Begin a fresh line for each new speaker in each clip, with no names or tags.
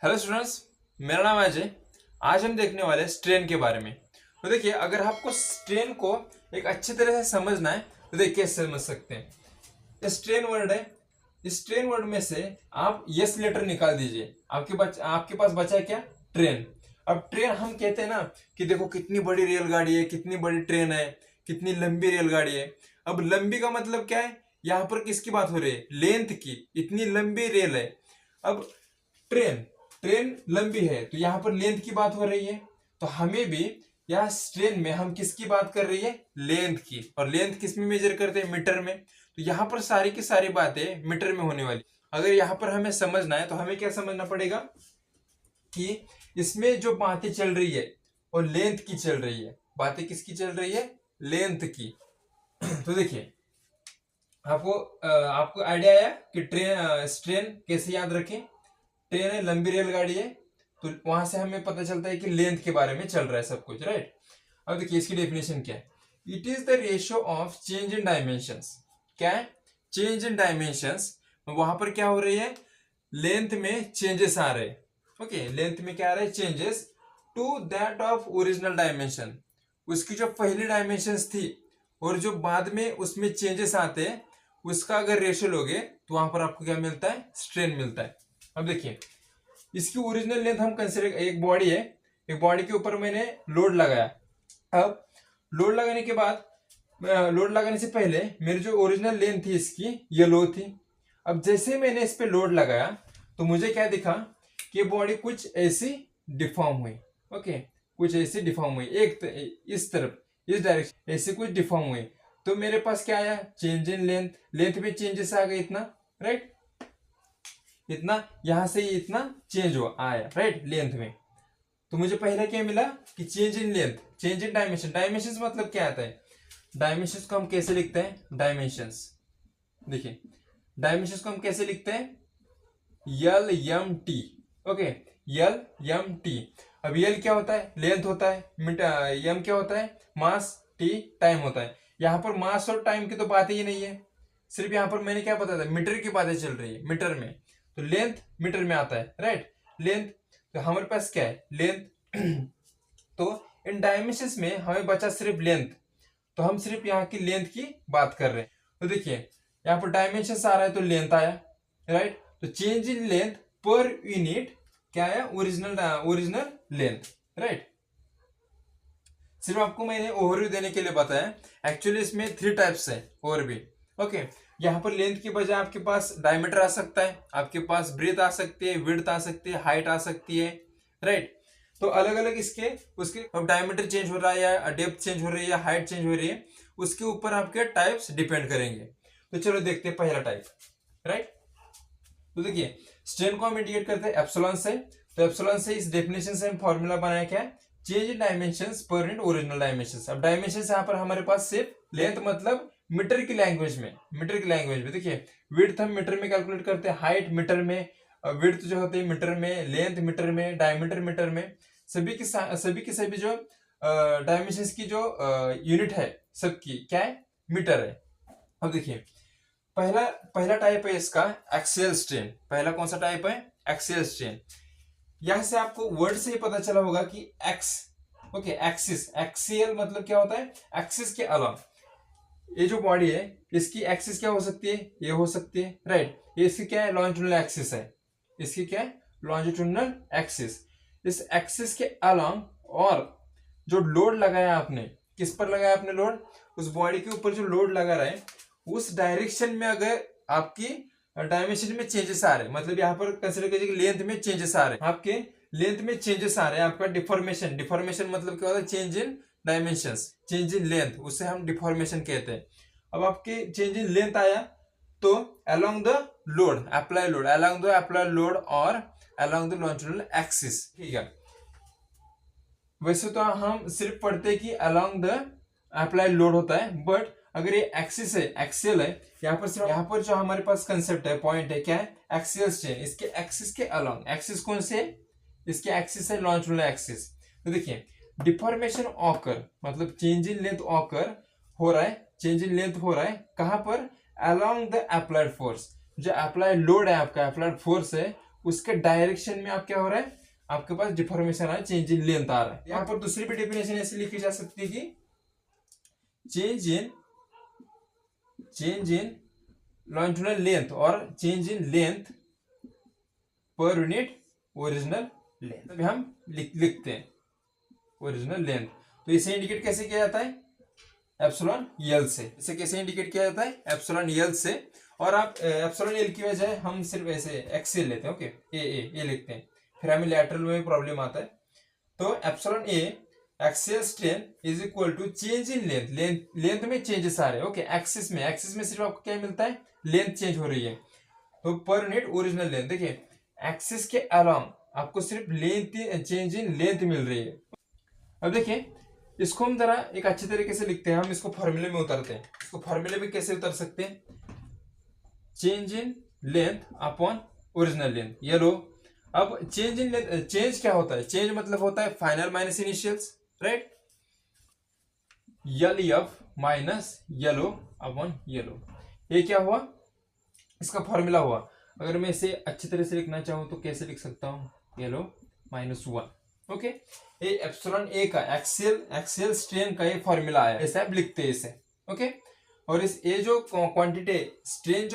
Hello students, मेरा नाम है अजय। आज हम देखने वाले हैं स्ट्रेन के बारे में। तो देखिए, अगर आपको स्ट्रेन को एक अच्छी तरह से समझना है तो देखिए कैसे समझ सकते हैं। स्ट्रेन वर्ड है, स्ट्रेन वर्ड में से आप यस लेटर निकाल दीजिए। आपके पास बचा है क्या? ट्रेन। अब ट्रेन हम कहते हैं ना कि देखो कितनी बड़ी रेलगाड़ी है, कितनी बड़ी ट्रेन है, कितनी लंबी रेलगाड़ी है। अब लंबी का मतलब क्या है? यहाँ पर किसकी बात हो रही है? लेंथ की। इतनी लंबी रेल है। अब ट्रेन ट्रेन लंबी है तो यहाँ पर लेंथ की बात हो रही है। तो हमें भी यहाँ ट्रेन में हम किसकी बात कर रही है? लेंथ की। और लेंथ किस में मेजर करते हैं? मीटर में। तो यहाँ पर सारी की सारी बातें मीटर में होने वाली। अगर यहाँ पर हमें समझना है तो हमें क्या समझना पड़ेगा कि इसमें जो बातें चल रही है वो लेंथ की चल रही है। बातें किसकी चल रही है? लेंथ की। तो देखिए, आपको आइडिया आया कि ट्रेन कैसे याद रखें। ट्रेन है, लंबी रेलगाड़ी है, तो वहां से हमें पता चलता है कि लेंथ के बारे में चल रहा है सब कुछ, राइट। अब देखिए इसकी डेफिनेशन क्या है। It is the ratio of change in dimensions. क्या है? Change in dimensions. वहां पर क्या हो रही है? लेंथ में चेंजेस आ रहे हैं। ओके, लेंथ में क्या आ रहा है? Changes to that of original dimension. उसकी जो पहली डायमेंशंस थी और जो बाद में उसमें चेंजेस आते हैं, उसका अगर रेशियो लोगे तो वहां पर आपको क्या मिलता है? स्ट्रेन मिलता है। अब देखिए, इसकी ओरिजिनल लेंथ हम कंसिडर, एक बॉडी है, एक बॉडी के ऊपर मैंने लोड लगाया। अब लोड लगाने के बाद, लोड लगाने से पहले मेरी जो ओरिजिनल लेंथ थी इसकी, ये लो थी। अब जैसे मैंने इस पे लोड लगाया तो मुझे क्या दिखा कि बॉडी कुछ ऐसी डिफॉर्म हुई। ओके, कुछ ऐसी डिफॉर्म हुई इस तरफ, इस डायरेक्शन ऐसे कुछ डिफॉर्म हुई। तो मेरे पास क्या आया? Change in length. लेंथ में चेंजेस आ गए इतना, राइट। इतना यहां से इतना चेंज हो आया, राइट, लेंथ में। तो मुझे पहले क्या मिला कि change in length, change in dimension. Dimension मतलब क्या आता है? डायमेंशन को हम कैसे लिखते हैं? डायमेंशंस, देखिए डायमेंशन को हम कैसे लिखते हैं? यल एम टी। ओके, यल एम टी। अब यल क्या होता है? लेंथ होता है। एम क्या होता है? मास। टी टाइम होता है। यहां पर मास और टाइम की तो बात ही नहीं है। सिर्फ यहां पर मैंने क्या बताया था? मीटर की बातें चल रही है, मीटर में। तो लेंथ मीटर में आता है, राइट। लेंथ, तो हमारे पास क्या है? लेंथ। तो इन डायमेंशंस में हमें बचा सिर्फ लेंथ। तो हम सिर्फ यहाँ की लेंथ की बात कर रहे हैं। तो देखिए, यहाँ पर डायमेंशन आ रहा है तो लेंथ आया, राइट। तो change in length per unit क्या आया? Original length, right. सिर्फ आपको मैंने ओवरव्यू देने के लिए बताया। एक्चुअली इसमें 3 टाइप्स है और भी। ओके, यहाँ पर लेंथ की बजाय आपके पास डायमीटर आ सकता है, आपके पास ब्रेथ आ सकती है, विड्थ आ सकती है, हाइट आ सकती है, राइट। तो अलग अलग इसके उसके अब डायमीटर चेंज हो रहा है या डेप्थ चेंज हो रही है या हाइट चेंज हो रही है, उसके ऊपर आपके टाइप्स डिपेंड करेंगे। तो चलो देखते हैं पहला टाइप, राइट। तो देखिए, स्ट्रेन को हम इंडिकेट करते हैं एप्सिलॉन से। तो एप्सिलॉन से इस डेफिनेशन से हम फॉर्मूला बनाया क्या है? चेंज इन डायमेंशंस पर यूनिट ओरिजिनल डायमेंशंस। अब डायमेंशंस यहाँ पर हमारे पास सिर्फ लेंथ, मतलब मीटर की लैंग्वेज में, मीटर की लैंग्वेज में देखिए, विड्थ हम मीटर में कैलकुलेट करते हैं, हाइट मीटर में, विड्थ जो होती है मीटर में, लेंथ मीटर में, डायमीटर मीटर में। सभी जो डायमेंशंस की जो यूनिट है सबकी क्या है? मीटर है। अब देखिए, पहला पहला टाइप है इसका एक्सियल स्ट्रेन। पहला कौन सा टाइप है? Axial strain. यहां से आपको वर्ड से ही पता चला होगा कि एक्स, ओके, एक्सिस, एक्सियल मतलब क्या होता है? एक्सिस के अलावा ये जो बॉडी है इसकी एक्सिस क्या हो सकती है? ये हो सकती है, राइट। ये इसकी क्या है? लॉन्जिट्यूडनल एक्सिस है। इसकी क्या है? Longitudinal axis. इस एक्सिस के अलावा और जो लोड लगाया आपने, किस पर लगाया आपने लोड? उस बॉडी के ऊपर जो लोड लगा रहा है उस डायरेक्शन में अगर आपकी डायमेंशन में चेंजेस आ रहे हैं, मतलब यहाँ पर कंसिडर कीजिए कि लेंथ में चेंजेस आ रहे हैं, आपके लेंथ में चेंजेस आ रहे हैं, आपका डिफॉर्मेशन, डिफॉर्मेशन मतलब क्या होता है? Change in dimensions, change in length, उससे हम डिफॉर्मेशन कहते हैं। अब आपके चेंज इन लेंथ आया तो along the load apply load, along the apply load और अलोंग द लॉन्जिट्यूडनल एक्सिस, ठीक है। वैसे तो हम सिर्फ पढ़ते हैं कि अलोंग द अप्लाई लोड होता है, बट अगर ये एक्सिस है, एक्सियल है, यहाँ पर सिर्फ, यहाँ पर जो हमारे पास कंसेप्ट है, पॉइंट है, क्या है? Axial strain. इसके एक्सिस के अलोंग, एक्सिस कौन से? इसके एक्सिस है लॉन्जिट्यूडनल एक्सिस। तो देखिए, डिफॉर्मेशन ऑकर मतलब चेंज इन लेंथ ऑकर हो रहा है, चेंज इन लेंथ हो रहा है कहां पर? Along the applied force. जो अप्लाइड लोड है आपका, अप्लाइड फोर्स है, उसके डायरेक्शन में आप क्या हो रहा है, आपके पास डिफॉर्मेशन आ रहा है, चेंज इन लेंथ आ रहा है। यहाँ पर दूसरी भी डेफिनेशन ऐसे लिखी जा सकती है कि चेंज इन लॉन्जिट्यूडनल लेंथ और चेंज इन लेंथ पर यूनिट ओरिजिनल लेंथ। अभी हम लिखते हैं ओरिजिनल लेंथ। तो इसे इंडिकेट कैसे किया जाता है, एप्सिलॉन यल से। इसे कैसे इंडिकेट किया जाता है, एप्सिलॉन यल से। और आप एप्सिलॉन यल की बजाय हम सिर्फ ऐसे एक्सेल लेते हैं, ओके, ए लिखते हैं, फिर हमें लैटरल में प्रॉब्लम आता है। तो epsilon A axial strain is equal to change in length में चेंजेस आ रहे हैं, ओके। एक्सिस में सिर्फ आपको क्या मिलता है, लेंथ चेंज हो रही है। तो पर यूनिट ओरिजिनल लेंथ, देखिए एक्सिस के अलोंग आपको सिर्फ लेंथ चेंज इन लेंथ मिल रही है। अब देखिए इसको हम जरा एक अच्छे तरीके से लिखते हैं, हम इसको फॉर्मूले में उतारते हैं। इसको फॉर्मूले में कैसे उतर सकते हैं, change in length upon original length, ये लो। अब चेंज इन लेंथ, चेंज क्या होता है, चेंज मतलब होता है final minus initials, right. L F minus L O upon L O, ये क्या हुआ, इसका फॉर्मूला हुआ। अगर मैं इसे अच्छी तरह से लिखना चाहूं तो कैसे लिख सकता हूं, येलो माइनस 1, ओके। ये एप्सिलॉन ए का एक्सियल स्ट्रेन का ये फॉर्मूला है, ऐसे आप लिखते हैं इसे, ओके। और इस ये जो क्वांटिटी स्ट्रेन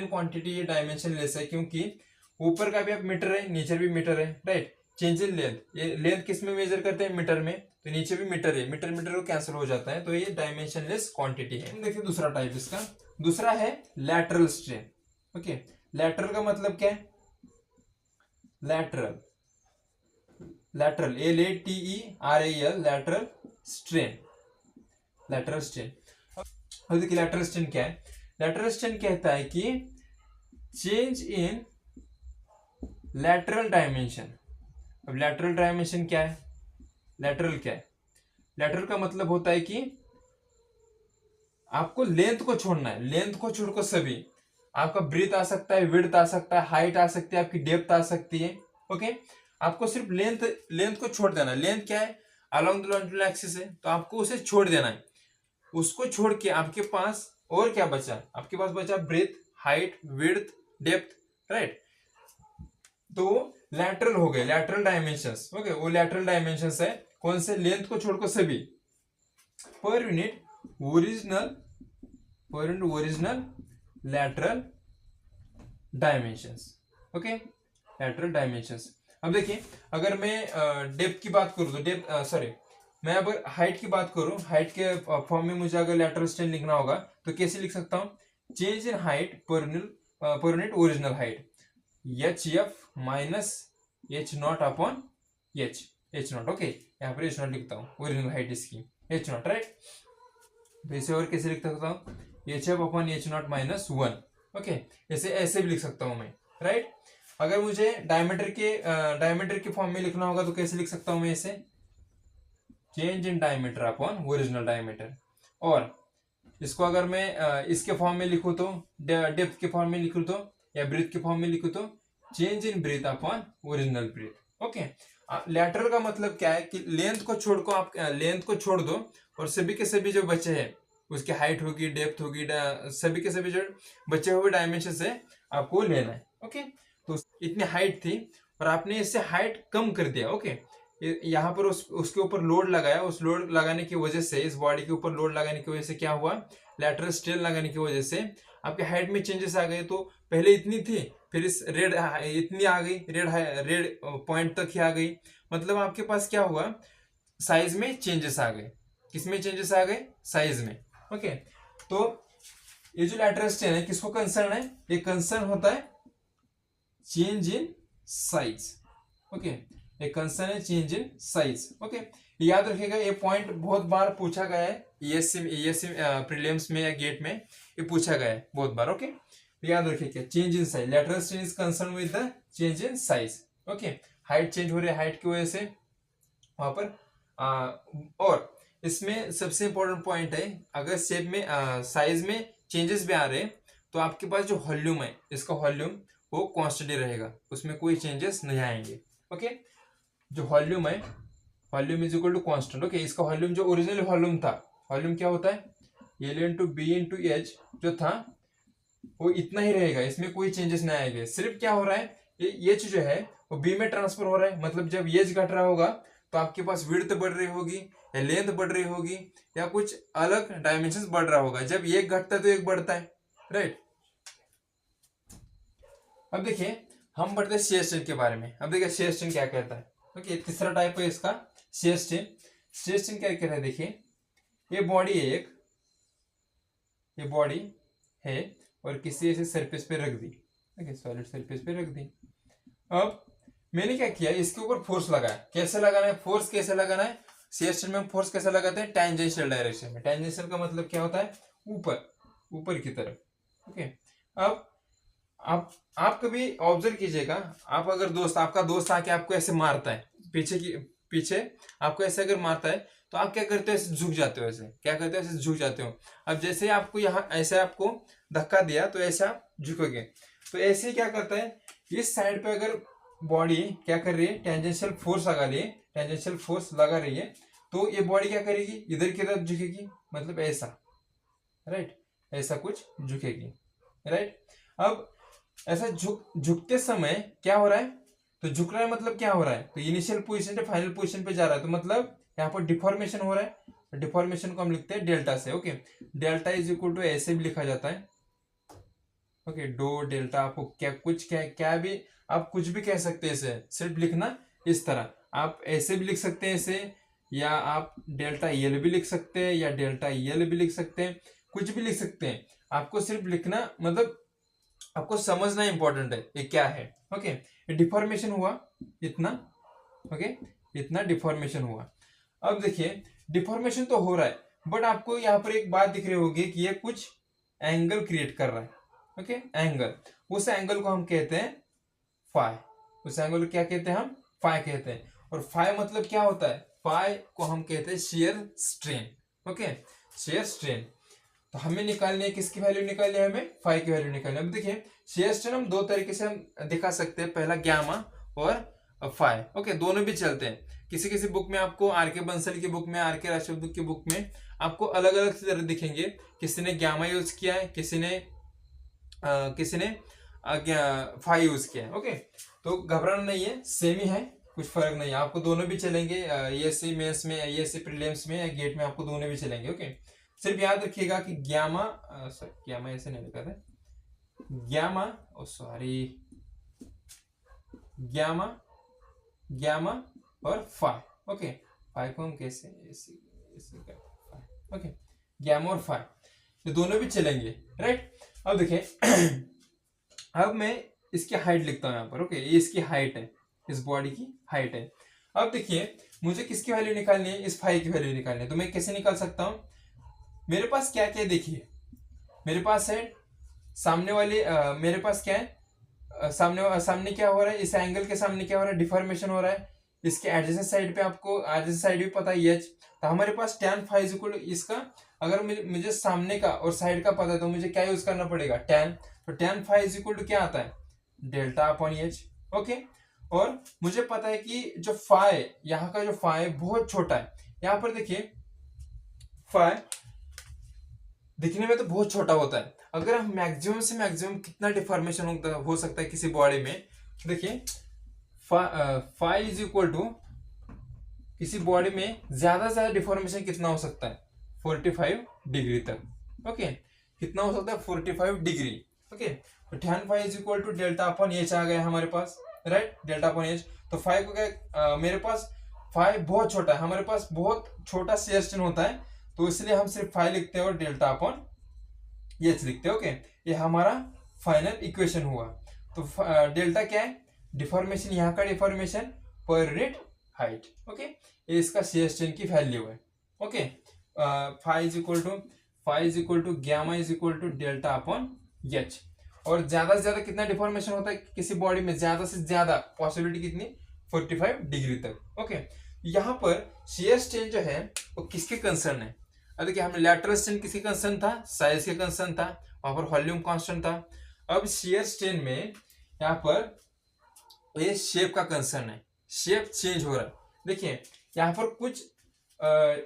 क्वांटिटी ये डायमेंशन लेस है, क्योंकि ऊपर का भी आप मीटर है, नीचे भी मीटर है, राइट। चेंज इन लेंथ, ये लेंथ किस में मेजर करते हैं, मीटर में, तो नीचे भी मीटर है, मीटर को कैंसिल हो जाता है, तो ये डायमेंशन लेस क्वांटिटी है। देखिए दूसरा टाइप इसका, दूसरा है लैटरल स्ट्रेन, ओके। लैटरल का मतलब क्या है, लैटरल LATERAL लैटरल स्ट्रेन। अब देखिए लैटरल स्ट्रेन क्या है, लैटरल स्ट्रेन कहता है कि चेंज इन लैटरल डायमेंशन। अब लैटरल डायमेंशन क्या है, लैटरल क्या है, लैटरल का मतलब होता है कि आपको लेंथ को छोड़ना है, लेंथ को छोड़कर सभी, आपका ब्रीथ आ सकता है, विड्थ आ सकता है, हाइट आ सकती है, आपकी डेप्थ आ सकती है, ओके। आपको सिर्फ लेंथ को छोड़ देना है। लेंथ क्या है, अलोंग द लॉन्जिट्यूडनल एक्सिस है, तो आपको उसे छोड़ देना है। उसको छोड़ के आपके पास और क्या बचा, आपके पास बचा breadth, height, width, depth, right. तो लैटरल हो गए, लैटरल डायमेंशंस, ओके। वो लैटरल डायमेंशंस है कौन से, लेंथ को छोड़कर सभी, per unit original lateral dimensions, okay, lateral dimensions. अब देखिए अगर मैं डेप्थ की बात करूं तो मैं अगर हाइट की बात करूं, हाइट के फॉर्म में मुझे अगर लैटरल स्ट्रेन लिखना होगा तो कैसे लिख सकता हूं, चेंज इन हाइट पर unit original height, HF minus H0 upon H0, okay. यहाँ पर H0 लिखता हूँ, ओरिजिनल हाइट इसकी H0, राइट। तो इसे और कैसे लिख सकता हूँ, HF upon H0 minus 1, okay. ऐसे भी लिख सकता हूँ मैं, राइट। अगर मुझे डायमीटर के फॉर्म में लिखना होगा तो कैसे लिख सकता हूं मैं इसे, change in diameter upon original diameter. और इसको अगर मैं इसके फॉर्म में लिखूं तो, डेप्थ के फॉर्म में लिखूं तो, या ब्रीथ के फॉर्म में लिखूं तो change in breadth upon original breadth, okay. Lateral का मतलब क्या है कि लेंथ को छोड़कर आप लेंथ को छोड़ दो और सभी के सभी जो बचे हैं, उसकी हाइट होगी, डेप्थ होगी, सभी के सभी जो बचे हुए डायमेंशन है आपको लेना है, ओके। तो इतनी हाइट थी और आपने इससे हाइट कम कर दिया, ओके। यहाँ पर उसके ऊपर लोड लगाया, उस लोड लगाने की वजह से, इस बॉडी के ऊपर लोड लगाने की वजह से क्या हुआ, लैटरल स्ट्रेन लगाने की वजह से आपके हाइट में चेंजेस आ गए। तो पहले इतनी थी, फिर इस रेड इतनी आ गई, रेड पॉइंट तक ही आ गई, मतलब आपके पास क्या हुआ, साइज में चेंजेस आ गए। किसमें चेंजेस आ गए, साइज में, ओके। तो ये जो लैटरल स्ट्रेन है किसको कंसर्न है, ये कंसर्न होता है चेंज इन साइज, ओके। एक कंसर्न है चेंज इन साइज, ओके। याद रखिएगा ये पॉइंट बहुत बार पूछा गया है, ईएससी प्रीलिम्स में या गेट में ये पूछा गया है बहुत बार, ओके। याद रखिएगा change in size, lateral strain is concern with the change in size, okay. Height change हो रही है, हाइट की वजह से वहां पर और इसमें सबसे इंपॉर्टेंट पॉइंट है, अगर शेप में साइज में चेंजेस भी आ रहे हैं तो आपके पास जो वॉल्यूम है, इसका वॉल्यूम वो कांस्टेंट रहेगा, उसमें कोई चेंजेस नहीं आएंगे, ओके। जो वॉल्यूम है, volume is equal to constant, okay. इसका वॉल्यूम जो ओरिजिनल वॉल्यूम था, वॉल्यूम क्या होता है, L into B into H जो था वो इतना ही रहेगा, इसमें कोई चेंजेस नहीं आएंगे। सिर्फ क्या हो रहा है ये एच जो है वो बी में ट्रांसफर हो रहा है, मतलब जब एच घट रहा होगा तो आपके पास विड्थ बढ़ रही होगी या लेंथ बढ़ रही होगी या कुछ अलग डायमेंशन बढ़ रहा होगा। जब एक घटता है तो एक बढ़ता है, राइट। अब देखिए हम बढ़ते हैं शेयर स्ट्रेन के बारे में। अब देखिए शेयर स्ट्रेन क्या कहता है। ओके, तीसरा टाइप है इसका शेयर स्ट्रेन। शेयर स्ट्रेन क्या कहता है, देखिए ये बॉडी है एक, ये बॉडी है और किसी ऐसे सरफेस पे रख दी, ओके, सॉलिड सरफेस पे रख दी। अब मैंने क्या किया, इसके ऊपर फोर्स लगाया। कैसे लगाना है फोर्स, कैसे लगाना है, शेयर स्ट्रेन में फोर्स कैसे लगाते हैं, टेंजेंशियल डायरेक्शन में। टेंजेंशियल का मतलब क्या होता है, ऊपर, ऊपर की तरफ। ओके, अब आप कभी ऑब्जर्व कीजिएगा, आप अगर आपका दोस्त आके आपको ऐसे मारता है पीछे आपको ऐसे अगर मारता है तो आप क्या करते हो, ऐसे झुक जाते हो। ऐसे क्या करते हो, ऐसे झुक जाते हो। अब जैसे आपको यहाँ ऐसे आपको धक्का दिया तो ऐसे आप झुकोगे। तो ऐसे क्या करता है, इस साइड पे अगर बॉडी क्या कर रही है, टेंजेंशियल फोर्स लगा रही है, टेंजेंशियल फोर्स लगा रही है, तो ये बॉडी क्या करेगी, इधर की तरफ झुकेगी, मतलब ऐसा, राइट, ऐसा कुछ झुकेगी, राइट। अब ऐसा झुकते समय क्या हो रहा है, तो झुक रहा है मतलब क्या हो रहा है, तो इनिशियल पोजीशन से फाइनल पोजीशन पे जा रहा है, तो मतलब यहाँ पर डिफॉर्मेशन हो रहा है। डिफॉर्मेशन को हम लिखते हैं डेल्टा से। Okay, delta is equal to ऐसे भी लिखा जाता है। ओके, डो डेल्टा, आपको क्या भी आप कुछ भी कह सकते हैं इसे, सिर्फ लिखना इस तरह। आप ऐसे भी लिख सकते हैं इसे, या आप डेल्टा यल भी लिख सकते हैं, या डेल्टा यल भी लिख सकते हैं, कुछ भी लिख सकते हैं। आपको सिर्फ लिखना, मतलब आपको समझना इंपॉर्टेंट है ये क्या है। ओके, डिफॉर्मेशन हुआ इतना, ओके, इतना डिफॉर्मेशन हुआ। अब देखिए डिफॉर्मेशन तो हो रहा है, बट आपको यहाँ पर एक बात दिख रही होगी कि ये कुछ एंगल क्रिएट कर रहा है। ओके, एंगल, उस एंगल को हम कहते हैं फाई। उस एंगल को क्या कहते हैं, हम फाई कहते हैं। और फाई मतलब क्या होता है, फाई को हम कहते हैं shear strain. Okay, shear strain. तो हमें निकालनी है, किसकी वैल्यू निकालनी है, हमें फाई की वैल्यू निकालनी है। अब देखिए शेयर स्ट्रेन हम दो तरीके से हम दिखा सकते हैं, पहला गैमा और फाई। ओके, दोनों भी चलते हैं। किसी किसी बुक में आपको, आर के बंसल की बुक में, आर के राष्ट्रपति की बुक में आपको अलग अलग तरह दिखेंगे। किसी ने गैमा यूज किया है, किसी ने फाई यूज किया है। ओके, तो घबराना नहीं है, सेम ही है, कुछ फर्क नहीं है। आपको दोनों भी चलेंगे, यूएससी मेंस में, यूएससी प्रीलिम्स में या गेट में, आपको दोनों भी चलेंगे। ओके, सिर्फ याद रखिएगा कि गैमा ऐसे नहीं लिखा था, गैमा, ओ सॉरी, गैमा और फाई। ओके, फाई को हम कैसे ऐसे करते, ओके, गैमा और फाई, ये दोनों भी चलेंगे, राइट। अब देखिए अब मैं इसकी हाइट लिखता हूं यहाँ पर। ओके, ये इसकी हाइट है, इस बॉडी की हाइट है। अब देखिए मुझे किसकी वैल्यू निकालनी है, इस फाई की वैल्यू निकालनी है। तो मैं कैसे निकाल सकता हूं, मेरे पास क्या क्या देखिए, मेरे पास है सामने वाले, मेरे पास क्या है, सामने क्या हो रहा है, इस एंगल के सामने क्या हो रहा है, डिफॉर्मेशन हो रहा है। इसके एडजेसेंट साइड पे आपको एडजेसेंट साइड भी पता है एच, तो हमारे पास tan फाई इक्वल इसका, अगर मुझे सामने का और साइड का पता है तो मुझे क्या यूज करना पड़ेगा, tan। तो tan फाई इक्वल टू क्या आता है, डेल्टा अपॉन एच। ओके, और मुझे पता है कि जो फाई, यहाँ का जो फाई बहुत छोटा है। यहाँ पर देखिए फाई दिखने में तो बहुत छोटा होता है, अगर हम मैक्सिमम से मैक्सिमम कितना डिफॉर्मेशन हो सकता है किसी बॉडी में, देखिए फाई इज इक्वल टू, किसी बॉडी में ज्यादा से ज्यादा डिफॉर्मेशन कितना हो सकता है, 45 डिग्री तक। ओके, कितना हो सकता है, 45 डिग्री। ओके, तो tan phi is equal to delta upon H आ गया हमारे पास, राइट, डेल्टा अपॉन एच। तो फाई को क्या, मेरे पास फाई बहुत छोटा है, हमारे पास बहुत छोटा शेयर स्ट्रेन होता है, तो इसलिए हम सिर्फ फाई लिखते हैं और डेल्टा अपॉन एच लिखते हैं। ओके, ये हमारा फाइनल इक्वेशन हुआ। तो डेल्टा क्या है, डिफॉर्मेशन, यहाँ का deformation per unit height. Okay, ये इसका शेयर स्ट्रेन की वैल्यू है। Okay, phi is equal to gamma is equal to delta upon H. और ज्यादा से ज्यादा कितना डिफॉर्मेशन होता है किसी बॉडी में, ज्यादा से ज्यादा पॉसिबिलिटी कितनी, 45 डिग्री तक। ओके, यहाँ पर शेयर स्ट्रेन जो है वो किसके कंसर्न है, अब देखिए हमें लैटरल स्ट्रेन किसके कंसर्न था, साइज के कंसर्न था, वहां पर वॉल्यूम कांस्टेंट था। अब शेयर स्ट्रेन में यहाँ पर ये शेप का कंसर्न है, शेप चेंज हो रहा है। देखिए यहाँ पर कुछ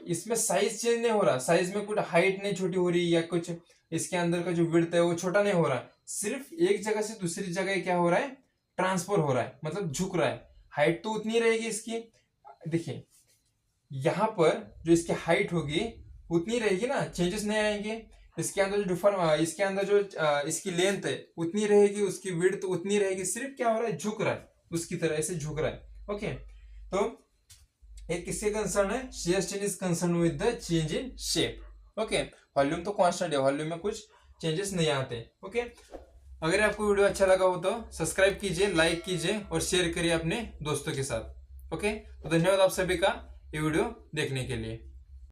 इसमें साइज चेंज नहीं हो रहा, साइज में कुछ हाइट नहीं छोटी हो रही, या कुछ इसके अंदर का जो विड्थ है वो छोटा नहीं हो रहा, सिर्फ एक जगह से दूसरी जगह क्या हो रहा है, ट्रांसफर हो रहा है, मतलब झुक रहा है। हाइट तो उतनी रहेगी इसकी, देखिए यहाँ पर जो इसकी हाइट होगी उतनी रहेगी ना, चेंजेस नहीं आएंगे। इसके अंदर जो इसके अंदर जो इसकी लेंथ है उतनी रहेगी, उसकी विड्थ उतनी रहेगी, सिर्फ क्या हो रहा है, झुक रहा है, उसकी तरह ऐसे झुक रहा है। ओके, तो एक किसके कंसर्न है, shear strain is concern with the change in shape. Okay, volume तो कांस्टेंट है, वॉल्यूम में कुछ चेंजेस नहीं आते। ओके, अगर आपको वीडियो अच्छा लगा हो तो सब्सक्राइब कीजिए, लाइक कीजिए और शेयर करिए अपने दोस्तों के साथ। ओके, तो धन्यवाद आप सभी का ये वीडियो देखने के लिए।